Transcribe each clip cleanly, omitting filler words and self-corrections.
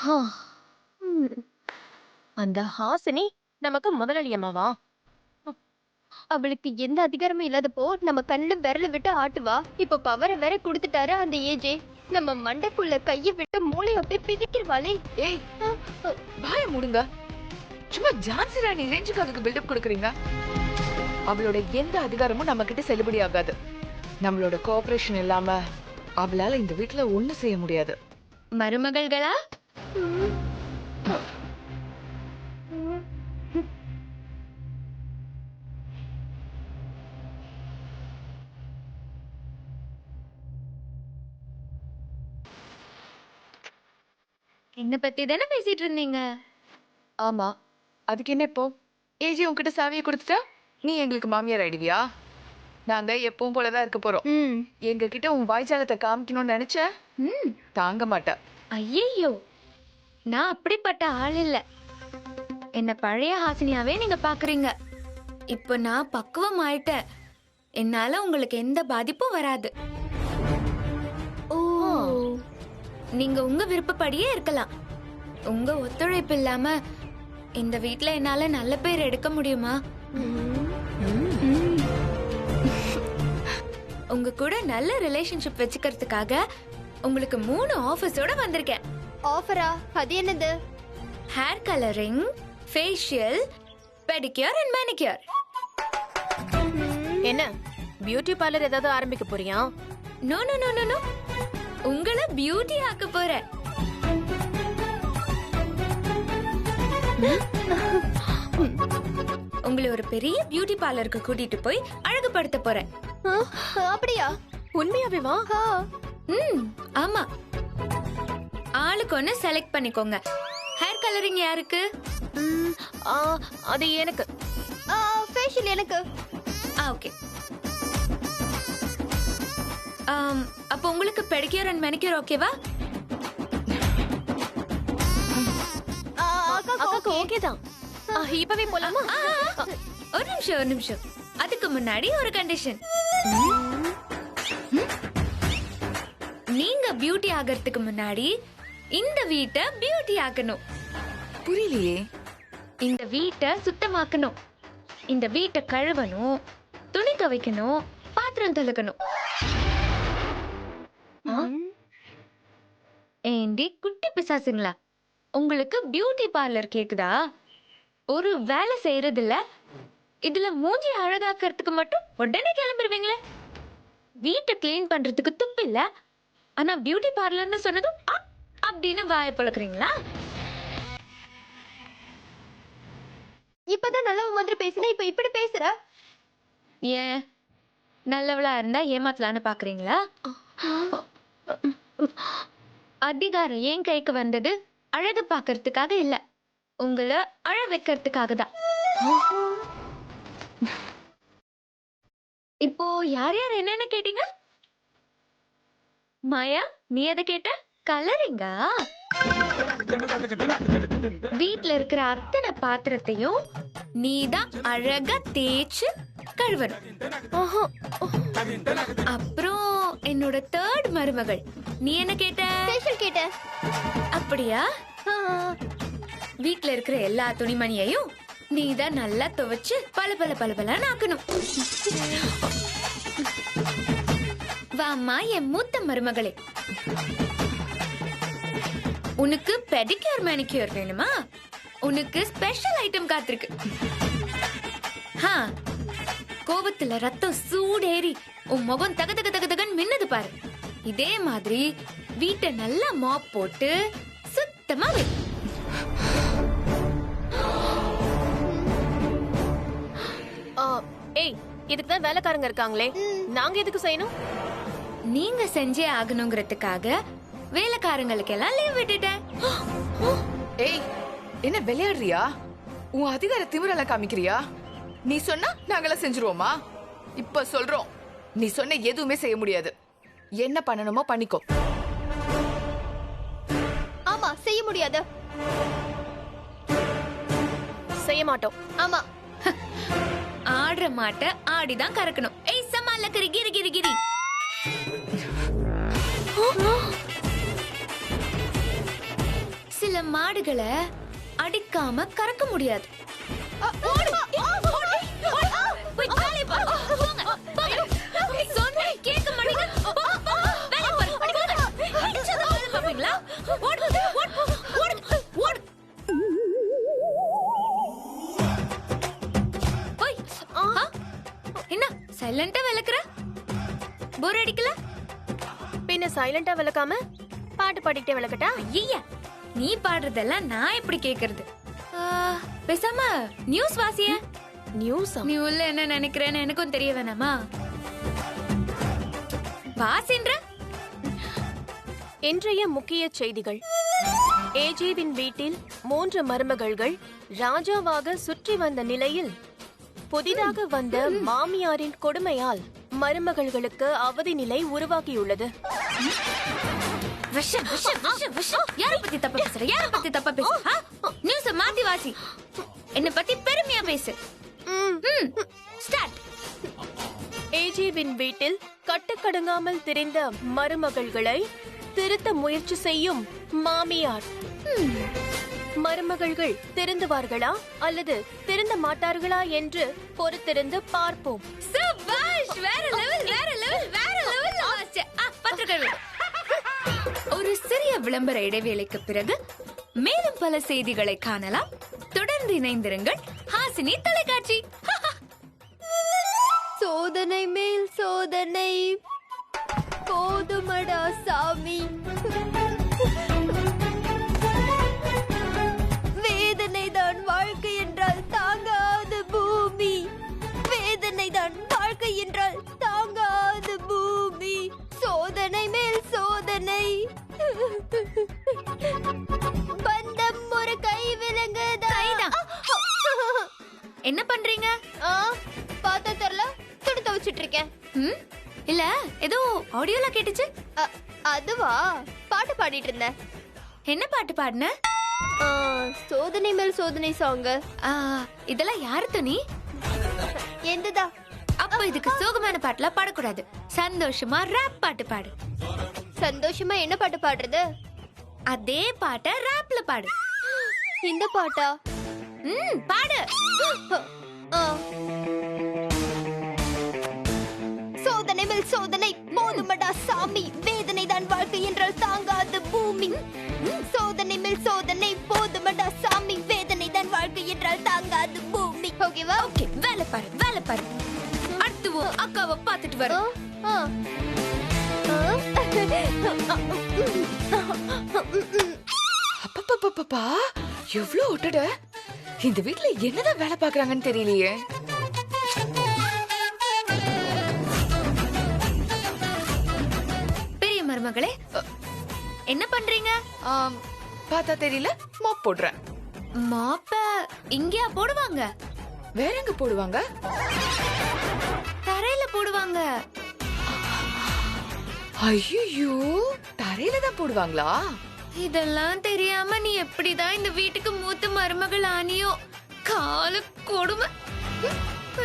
ம். அந்த ஹாசினி நமக்கு முதலாளி அம்மாவா? அவளுக்கு எந்த அதிகாரமும் இல்லாதப்போ நம்ம கண்ணுல விரல விட்டு ஆட்டுவா. இப்ப பவரை வேற கொடுத்துட்டாரு அந்த ஏஜே. நம்ம மண்டைக்குள்ள கைய விட்டு மூளைய அப்படியே பிதிக்கிடுவாளே. ஏய் வாய மூடுங்க. சும்மா ஜான்சி ராணி ரேஞ்சுக்கு அதுக்கு பில்டப் கொடுக்குறீங்க. அவளோட எந்த அதிகாரமும் நம்ம கிட்ட செல்லுபடி ஆகாது. நம்மளோட கோஆபரேஷன் இல்லாம அவளால இந்த வீட்டுல ஒண்ணு செய்ய முடியாது. மருமகள்களா? என்ன பத்தி தானே பேசிட்டு இருந்தீங்க? ஆமா, அதுக்கு என்ன இப்போ? ஏஜி உன்கிட்ட சாவியை கொடுத்துட்டா நீ எங்களுக்கு மாமியார் ஆயிடுவியா? நாங்க எப்பவும் போலதான் இருக்க போறோம். எங்க கிட்ட உன் வாய்ஜாலத்தை காமிக்கணும்னு நினைச்ச தாங்க மாட்டா. ஐயோ, நான் அப்படிப்பட்ட ஆள் இல்ல. என்ன பழைய ஹாசினியாவே நீங்க பாக்குறீங்க. இப்போ நான் பக்குவம் ஆயிட்டேன். என்னால உங்களுக்கு எந்த பாதிப்பும் வராது. ஓ, நீங்க உங்க விருப்பப்படியே இருக்கலாம். உங்க ஒத்துழைப்பு இல்லாம இந்த வீட்ல என்னால நல்ல பேர் எடுக்க முடியுமா? உங்க கூட நல்ல ரிலேஷன்ஷிப் வச்சுக்கிறதுக்காக உங்களுக்கு 3 ஆஃபர்ஸோட வந்திருக்கேன். ஆஃபரா? அது என்னது? Hair colouring, facial, pedicure and manicure. என்ன பியூட்டி பார்லர் ஏதாவது ஆரம்பிக்க போறியா? No no no no no, உங்களை பியூட்டி ஆக்க போறேன். உங்களை ஒரு பெரிய பியூட்டி பார்லருக்கு கூட்டிட்டு போய் அழகுபடுத்த போறேன். அப்படியா? உண்மையாவே வா. ஆமா, ஆளுக்கு ஒண்ணு செலக்ட் பண்ணிக்கோங்க. ஹேர் கலரிங் யாருக்கு? அது எனக்கு. ஃபேஷியல் எனக்கு. ஓகே. அப்போ உங்களுக்கு பெடிக்யூர் அண்ட் மேனிக்யூர் ஓகேவா? அக்காக்கு ஓகே தான். இப்பவே போலாமா? ஒரு நிமிஷம். அதுக்கு முன்னாடி ஒரு கண்டிஷன். நீங்க பியூட்டி ஆகிறதுக்கு முன்னாடி இந்த வீட்டை பியூட்டி ஆக்கணும். புரியலையே. இந்த வீட்டை சுத்தமாக்கணும். இந்த வீட்டை கழுவணும், துணி துவைக்கணும், பாத்திரம் துலக்கணும். ஏண்டி குட்டி பிசாசுங்களா, உங்களுக்கு பியூட்டி பார்லர் கேக்குதா? ஒரு வேலை செய்யறது இல்ல, இதுல மூஞ்சி அழகாக்கிறதுக்கு மட்டும் உடனே கிளம்பிடுவீங்களே. வீட்டை கிளீன் பண்றதுக்கு துப்பு இல்ல, ஆனா பியூட்டி பார்லர்னு சொன்னதும் அப்படின்னு வாய பழக்கிறீங்களா? இப்பதான் நல்ல மாதிரி பேசினா இப்ப இப்படி பேசுற. ஏன் நல்லவளா இருந்தா ஏமாத்தலான்னு பாக்குறீங்களா? அதிகாரம் என் கைக்கு வந்தது அழகு பாக்குறதுக்காக இல்ல, உங்களை அழ வைக்கிறதுக்காக தான். இப்போ யார் யார் என்னன்னு கேட்டீங்க? மாயா, நீ எதை கேட்ட? கலரிங்கா? வீட்ல இருக்கிற அத்தனை பாத்திரத்தையும் நீதான் அழகா தேய்ச்சு கழுவணும். அப்புறம் என்னோட 3rd மருமகள், நீ என்ன கேட்ட? ஃபேஷியல் கேட்ட. அப்படியா? வீட்ல இருக்கிற எல்லா துணிமணியையும் நீதான் நல்லா துவைச்சு பளபளன்னு ஆக்கணும். வாம்மா என் மூத்த மருமகளே, உனக்கு பெடிக்யூர் மேனிக்யூர் வேணுமா? உனக்கு ஸ்பெஷல் ஐட்டம் காத்திருக்கு. கோபத்துல ரத்தம் சூடேறி உன் முகம் தக தக தக தகன்னு மின்னது பாரு. இதே மாதிரி வீட்டை நல்லா மாப் போட்டு சுத்தமா வை. ஏய், இதுக்கு தான் வேலைக்காரங்க இருக்காங்களே, நாங்க எதுக்கு செய்யணும்? நீங்க செஞ்சே ஆகணுங்கிறதுக்காக வேலைக்காரங்களுக்கு எல்லாம் லீவ் விட்டுட்டேன். ஏய், என்ன விளையாடுறியா? உன் அதிகார திமிரெல்லாம் காமிக்கிறியா? நீ சொன்னா நாங்கெல்லாம் செஞ்சிருவோமா? இப்ப சொல்றோம், நீ சொன்ன எதுவுமே செய்ய முடியாது. என்ன பண்ணணுமோ பண்ணிக்கோ. ஆமா, செய்ய முடியாது. செய்ய மாட்டோம். ஆமா. ஆடுற மாட்ட ஆடிதான் கறக்கணும். ஏய் சமால கிரி கிரி கிரி கிரி. சில சில மாடுகளை அடிக்காம கறக்க முடியாது. போய் வேலைய பாரு. போங்க, போங்க. சொன்னா கேட்க மாட்டீங்க. போங்க, போங்க. வேலைய பாரு. போங்க. அடிச்சதா வேலை பார்ப்பீங்களா? ஓடு, ஓடு, ஓடு, ஓடு. ஓய், என்ன சைலண்டா விளக்குற? போர் அடிக்கல? பின்ன சைலண்டா விளக்காம பாட்டு பாடிக்கிட்டே விளக்கட்டா? ஐயா, நீ பாடுறதெல்லாம் நான் எப்படி கேக்குறது? பேசாம நியூஸ் வாசிய. நியூஸா? நீ உள்ள என்ன நினைக்கிறேன்னு எனக்கும் தெரிய வேணாமா? வாசின்ற. இன்றைய முக்கிய செய்திகள். ஏஜேவின் வீட்டில் 3 மருமகள்கள் ராஜாவாக சுற்றி வந்த நிலையில் புதிதாக வந்த மாமியாரின் கொடுமையால் மருமகள்களுக்கு அவதி நிலை உருவாகியுள்ளது. யார பத்தி தப்பா பேசுற? யார பத்தி தப்பா பேசுற? நியூஸ மாத்தி வாசி. என்ன பத்தி பெருமையா பேசு. ஸ்டார்ட். ஏஜேவின் வீட்டில் கட்டுக்கடங்காமல் திரிந்த மருமகள்களை திருத்த முயற்சி செய்யும் மாமியார். மருமகள்கள் திருந்துவார்களா அல்லது திருந்த மாட்டார்களா என்று பொறுத்திருந்து பார்ப்போம். சபாஷ்! வேற லெவல், வேற லெவல், வேற லெவல் வாசி. பத்திரிகை. ஒரு சிறிய விளம்பர இடைவேளைக்கு பிறகு மேலும் பல செய்திகளை காணலாம். தொடர்ந்து இணைந்திருங்கள் ஹாசினி தொலைக்காட்சி. சோதனை மேல் சோதனை போதுமடா சாமி, வேதனை தான் வாழ்க்கை என்றால் தாங்காது பூமி, வேதனை தான் வாழ்க்கை என்றால் தாங்காது பூமி, சோதனை மேல் சோதனை, பந்தம் ஒரு கை விலங்குதான். என்ன பண்றீங்க? பார்த்தா தெரியல, துணி துவைச்சிட்டு இருக்கேன். இல்ல ஏதோ ஆடியோல கேட்டுச்சு. அதுவா, பாட்டு பாடிட்டு இருந்தேன். என்ன பாட்டு பாடுன? சோதனை மேல் சோதனை சாங். இதெல்லாம் யாரு துணி? எந்ததா? அப்ப இதுக்கு சோகமான பாட்டுலாம் பாடக்கூடாது. சந்தோஷமா ராப் பாட்டு பாடு. சந்தோஷமா என்ன பாட்டு பாடுறது? அதே பாட்ட ராப்ல பாடு. இந்த பாட்டா? பாடு. சோதனை மேல் சோதனை போதுமடா சாமி, வேதனை தான் வாழ்க்கை என்றால் தாங்காது பூமி, சோதனை மேல் சோதனை போதுமடா சாமி, வேதனை தான் வாழ்க்கை என்றால் தாங்காது பூமி. ஓகேவா? ஓகே, வேலை பாரு, வேலை பாரு. அடுத்து அக்காவை பாத்துட்டு வரோம். அப்பப்பப்பப்பா, எவ்வளவு ஒட்டட. இந்த வீட்ல என்னதான் வேலை பாக்குறாங்கன்னு தெரியலையே. பெரிய மருமகளே, என்ன பண்றீங்க? பார்த்தா தெரியல, மாப் போடுறேன். மாப்ப இங்கயா போடுவாங்க? வேற எங்க போடுவாங்க? தரையில போடுவாங்க. ஐயோ, தரையில தான் போடுவாங்களா? இதெல்லாம் தெரியாம நீ எப்படிதான் இந்த வீட்டுக்கு மூத்த மருமகள் ஆனியோ? கால கொடுமை.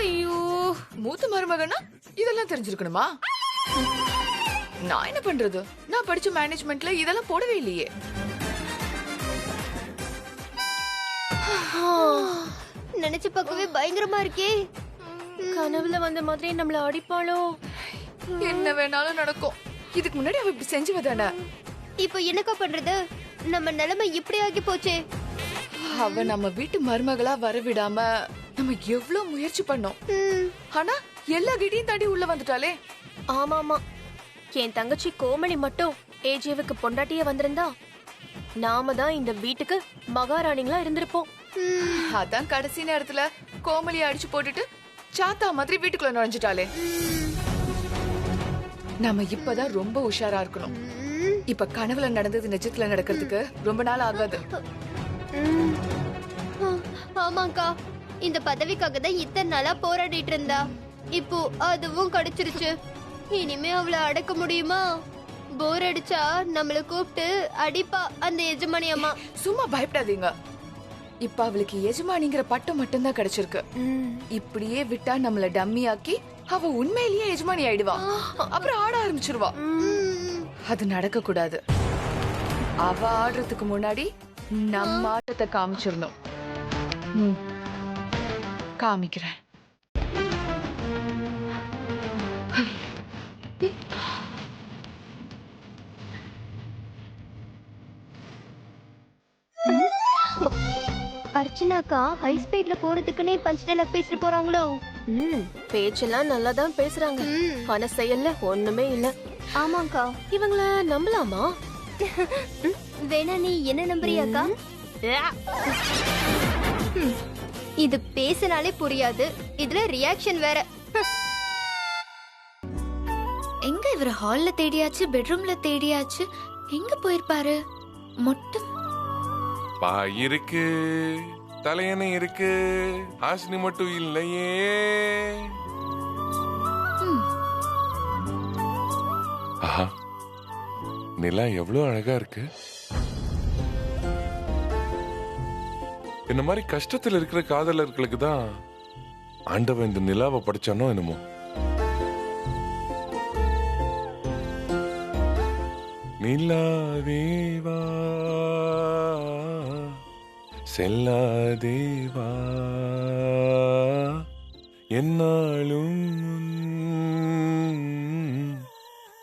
ஐயோ, மூத்த மருமகனா இதெல்லாம் தெரிஞ்சிருக்கணுமா? நான் என்ன பண்றது? நான் படிச்ச மேனேஜ்மெண்ட்ல இதெல்லாம் போடவே இல்லையே. நினைச்சு பார்க்கவே பயங்கரமா இருக்கே. கனவுல வந்த மாதிரி நம்மள அடிப்பாளோ? என்ன வேணாலும் நடக்கும். இதுக்கு முன்னாடி அவ இப்படி செஞ்சுவதானே. இப்போ என்னக்கா பண்றது? நம்ம நிலைமை இப்படி ஆகி போச்சே. அவ நம்ம வீட்டு மருமகளா வரவிடாம நம்ம எவ்வளவு முயற்சி பண்ணோம். ஆனா எல்லா கிட்டையும் தாண்டி உள்ள வந்துட்டாலே. ஆமாமா, என் தங்கச்சி கோமளி மட்டும் ஏஜேவுக்கு பொண்டாட்டியே வந்திருந்தா நாம தான் இந்த வீட்டுக்கு மகாராணிங்களா இருந்திருப்போம். அதான் கடைசி நேரத்துல கோமலியை அடிச்சு போட்டுட்டு சாத்தா மாதிரி வீட்டுக்குள்ள நுழைஞ்சிட்டாலே. நாம இப்பதான் ரொம்ப உஷாரா இருக்கணும். இப்ப கனவுல நடந்தது நிஜத்துல நடக்கிறதுக்கு ரொம்ப நாள் ஆகாது. ஆமாக்கா, இந்த பதவிக்காக தான் இத்தனை நாளா போராடிட்டு இருந்தா. இப்போ அதுவும் கிடைச்சிருச்சு. இனிமே அவளை அடக்க முடியுமா? போர் அடிச்சா நம்மள கூப்பிட்டு அடிப்பா அந்த எஜமானி அம்மா. சும்மா பயப்படாதீங்க. இப்ப அவளுக்கு எஜமானிங்கிற பட்டம் மட்டும்தான் கிடைச்சிருக்கு. இப்படியே விட்டா நம்மள டம்மி ஆக்கி அவ உண்மையிலேயே எஜமானி ஆயிடுவா. அப்புறம் ஆட ஆரம்பிச்சிருவா. அது நடக்க கூடாது. அவ ஆடுறதுக்கு முன்னாடி நம்ம ஆட்டத்தை காமிச்சிடணும். ம், காமிக்கிறேன். அர்ச்சனாக்கா ஹை ஸ்பீட்ல போறதுக்குன்னே பஞ்ச் டைலாக் பேசிட்டு போறாங்களோ? பேச்செல்லாம் நல்லா தான் பேசுறாங்க, ஆனா செயல்ல ஒண்ணுமே இல்ல. ஆமாக்கா. இவங்கள நம்பலாமா? வேணா நீ என்ன நம்புறியாக்கா? இது பேசினாலே புரியாது, இதுல ரியாக்ஷன் வேற. எங்க இவர் ஹால்ல தேடியாச்சு, பெட்ரூம்ல தேடியாச்சு, எங்க போயிருப்பாரு? மொட்டை பாய் இருக்கு, தலையணை இருக்கு, ஹாசினி மட்டும் இல்லையே. ஆஹா, நிலா எவ்வளவு அழகா இருக்கு. இந்த மாதிரி கஷ்டத்துல இருக்கிற காதலர்களுக்கு தான் ஆண்டவன் இந்த நிலாவை படைச்சானோ என்னமோ. நிலாவேவா செல்லாதேவா என்னாலும்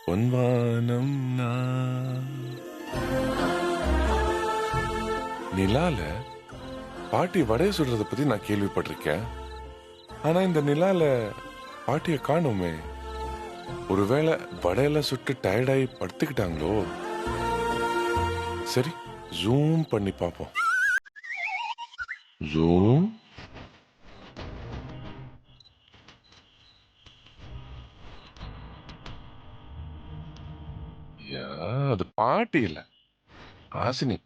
பொன்வானம் நிலால பாட்டி வடைய சுடுறத பத்தி நான் கேள்விப்பட்டிருக்கேன். ஆனா இந்த நிலால பாட்டிய காணுமே. ஒருவேளை வடையெல்லாம் சுட்டு டயர்டாயி படுத்துக்கிட்டாங்களோ? சரி, ஜூம் பண்ணி பார்ப்போம். ஜூம். அது பாட்டி இல்ல, ஹாசினி.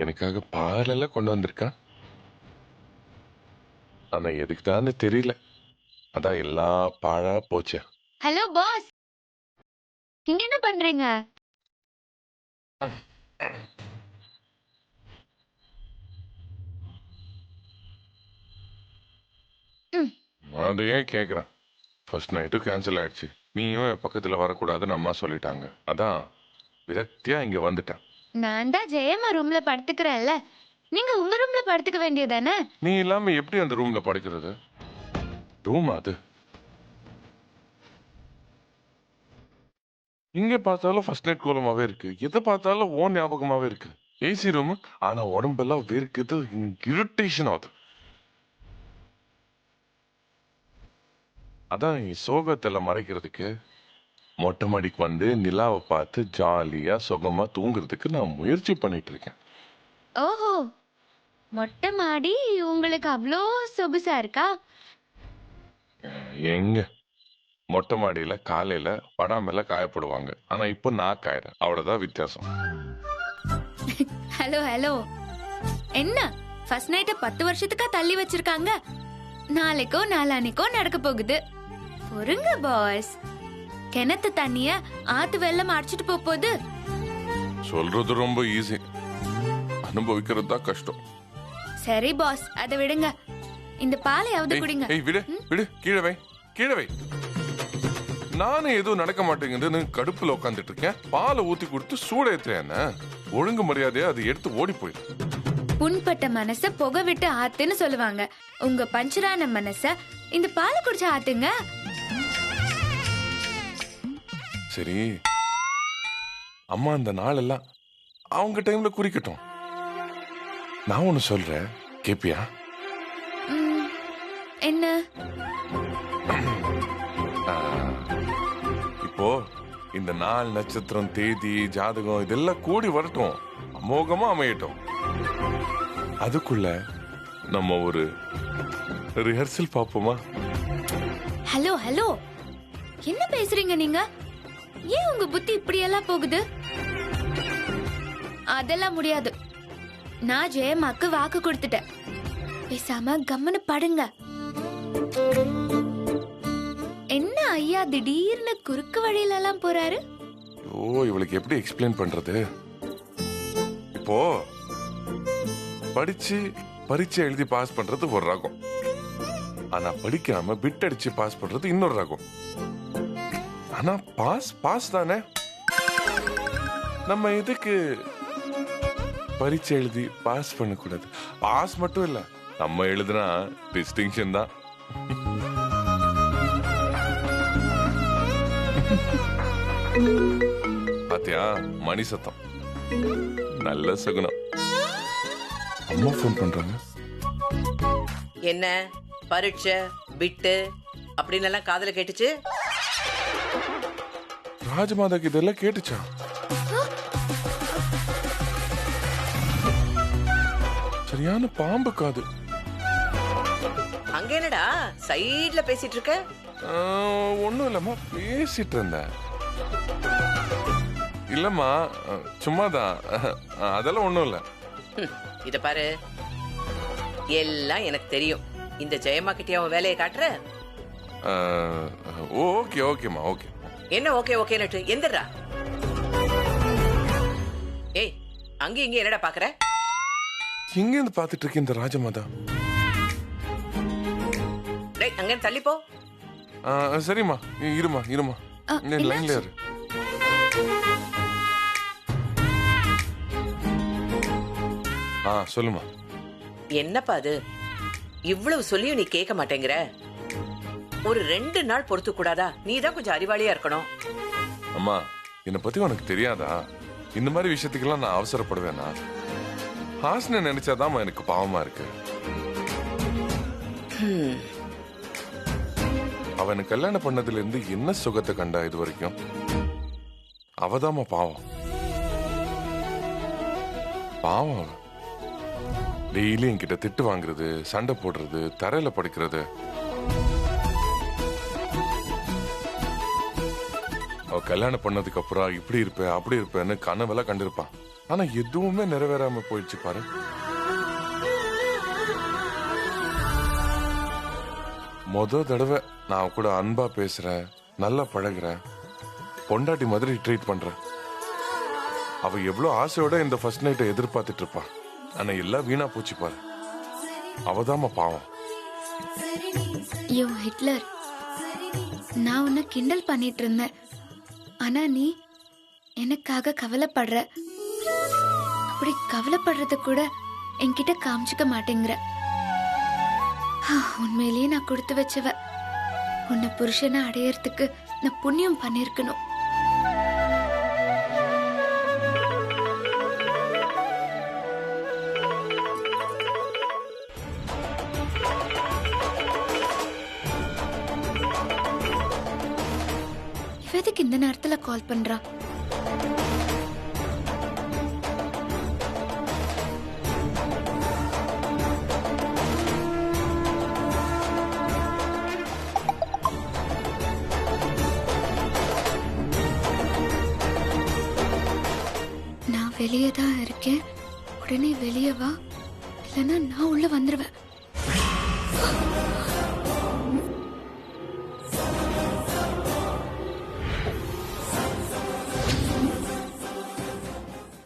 எனக்காக பாலெல்லாம் கொண்டு வந்திருக்கா. ஆனா எதுக்கு தான் தெரியல. அதான் எல்லாம் பாழா போச்சு. ஹலோ பாஸ், நீங்க என்ன பண்றீங்க? அது ஏன் கேக்குறேன்? ஃபர்ஸ்ட் நைட்டும் கேன்சல் ஆயிடுச்சு. நீயும் என் பக்கத்துல வரக்கூடாதுன்னு அம்மா சொல்லிட்டாங்க. அதான் விரக்தியா இங்க வந்துட்டேன். நான் தான் ஜெயம்மா ரூம்ல படுத்துக்கிறேன்ல, நீங்க உங்க ரூம்ல படுத்துக்க வேண்டியதானே? நீ இல்லாம எப்படி அந்த ரூம்ல படுக்கிறது? ரூம் அது. இங்க பார்த்தாலும் ஃபர்ஸ்ட் நைட் கோலமாவே இருக்கு. எதை பார்த்தாலும் ஓன் ஞாபகமாவே இருக்கு. ஏசி ரூம், ஆனா உடம்பெல்லாம் வேர்க்குது, இரிட்டேஷன் ஆகுது. அதான் சோகத்துல மறைக்கிறதுக்கு மொட்டை மாடிக்கு வந்து நிலாவை பார்த்து ஜாலியா சுகமா தூங்குறதுக்கு நான் முயற்சி பண்ணிட்டு இருக்கேன். ஓஹோ, மொட்டை மாடி உங்களுக்கு அவ்வளோ சொகுசா இருக்கா? எங்க மொட்டை மாடியில காலையில படாமல காயப்படுவாங்க, ஆனா இப்போ நான் காயறேன். அவ்வளவுதான் வித்தியாசம். ஹலோ ஹலோ, என்ன ஃபர்ஸ்ட் நைட்ட 10 வருஷத்துக்கா தள்ளி வச்சிருக்காங்க? நாளைக்கோ நாளானிக்கோ நடக்க போகுது. பொறுங்க பாஸ். கிணத்து தண்ணிய ஆத்து வெள்ளம் அடிச்சிட்டு போகுது. சொல்றது ரொம்ப ஈஸி, அனுபவிக்கிறது தான் கஷ்டம். சரி பாஸ், அதை விடுங்க. இந்த பாலையாவது குடிங்க. ஏய் விடு விடு, கீழே வை கீழே வை. நானும் எதுவும் நடக்க மாட்டேங்குதுன்னு கடுப்புல உட்காந்துட்டு இருக்கேன். பாலை ஊத்தி கொடுத்து சூடேத்தேன். ஒழுங்கு மரியாதையா அதை எடுத்து ஓடி போயிடு. புண்பட்ட மனச புகை விட்டு ஆத்துன்னு சொல்லுவாங்க. உங்க பஞ்சரான மனச இந்த பாலை குடிச்சு ஆத்துங்க. சரி, அம்மா அந்த நாள் எல்லாம் அவங்க டைம்ல குறிக்கட்டும். நான் ஒண்ணு சொல்றேன், கேப்பியா? என்ன? இப்போ இந்த நாள், நட்சத்திரம், தேதி, ஜாதகம் இதெல்லாம் கூடி வரட்டும், அமோகமா அமையட்டும். அதுக்குள்ள நம்ம ஒரு ரிஹர்சல் பாப்போமா? ஹலோ ஹலோ, என்ன பேசுறீங்க நீங்க? ஏன் உங்க புத்தி இப்படி எல்லாம் போகுது? அதெல்லாம் முடியாது. நான் ஜெயமாக்கு வாக்கு கொடுத்துட்டேன். பேசாம கம்மனு படுங்க. என்ன ஐயா திடீர்னு குறுக்கு வழியில எல்லாம் போறாரு? ஓ, இவளுக்கு எப்படி எக்ஸ்பிளைன் பண்றது? இப்போ படிச்சு பரீட்சை எழுதி பாஸ் பண்றது ஒரு ரகம், ஆனா படிக்காம பிட் அடிச்சு பாஸ் பண்றது இன்னொரு ரகம். ஆனா பாஸ் பாஸ் தானே. நம்ம இதுக்கு பரீட்சை எழுதி பாஸ் பண்ணக்கூடாது. பாஸ் மட்டும் இல்ல, நம்ம எழுதுனா டிஸ்டிங்ஷன் தான். பாத்தியா, மணி சத்தம், நல்ல சகுனம். அம்மா போன் பண்றாங்க. என்ன பரீட்சை பிட்டு அப்படின்னு எல்லாம் காதுல கேட்டுச்சு? ராஜமாதாக்கு இதெல்லாம் கேட்டுச்சா? சரியான பாம்பு காது. அங்க என்னடா சைடுல பேசிட்டு இருக்க? ஒண்ணும் இல்லம்மா, பேசிட்டு இருந்தேன். இல்லம்மா, சும்மாதான். அதெல்லாம் ஒண்ணும் இல்ல. இத பாரு, எல்லாம் எனக்கு தெரியும். இந்த ஜெயம்மா கிட்டே அவன் வேலையை காட்டுற? ஓகே ஓகேம்மா, ஓகே. என்ன ஓகே ஓகே நட்டு எந்திரா. ஏய், அங்க இங்க என்னடா பாக்குற? எங்க இருந்து பாத்துட்டு இருக்கேன் இந்த ராஜமாதா? டேய், அங்க தள்ளி போ. சரிம்மா, இருமா இருமா, லைன்ல இரு. சொல்லுமா. என்னப்பா அது, இவ்வளவு சொல்லியும் நீ கேட்க மாட்டேங்கிற? ஒரு 2 நாள் பொறுத்து கூடாதா? நீ தான் கொஞ்சம் அறிவாளியா இருக்கணும். அம்மா, என்னை பத்தி உனக்கு தெரியாதா? இந்த மாதிரி விஷயத்துக்கெல்லாம் நான் அவசரப்படுவேனா? ஹாஸ்ன நினைச்சாதான் எனக்கு பாவமா இருக்கு. அவனை கல்யாணம் பண்ணதுல இருந்து என்ன சுகத்தை கண்டா இது வரைக்கும்? அவதாமா பாவம். பாவம் அவ. டெய்லி என்கிட்ட திட்டு வாங்குறது, சண்டை போடுறது, தரையில படுக்கிறது. அவ கல்யாணம் பண்ணதுக்கு அப்புறம் இப்படி இருப்பேன் அப்படி இருப்பேன்னு கனவெல்லாம் கண்டிருப்பான். ஆனா எதுவுமே நிறைவேறாம போயிடுச்சு பாரு. தடவை நான் கூட அன்பா பேசுறேன், நல்லா பழகுறேன், பொண்டாட்டி மாதிரி ட்ரீட் பண்றேன். அவ எவ்வளவு ஆசையோட இந்த ஃபர்ஸ்ட் நைட்டை எதிர்பார்த்துட்டு இருப்பா. ஆனா எல்லாம் வீணா போச்சு பாரு. அவதாம பாவம். யோ ஹிட்லர், நான் உன்னை கிண்டல் பண்ணிட்டு இருந்தேன். ஆனா நீ எனக்காக கவலைப்படுற. அப்படி கவலைப்படுறது கூட என்கிட்ட காமிச்சுக்க மாட்டேங்கிற. உண்மையிலேயே நான் கொடுத்து வச்சவ. உன்னை புருஷனை அடையறதுக்கு நான் புண்ணியம் பண்ணிருக்கணும். இவதுக்கு இந்த நேரத்துல கால் பண்றா? நான் வெளியே தான் இருக்கேன். உடனே வெளியே வா, இல்லைன்னா நான் உள்ள வந்துருவேன்.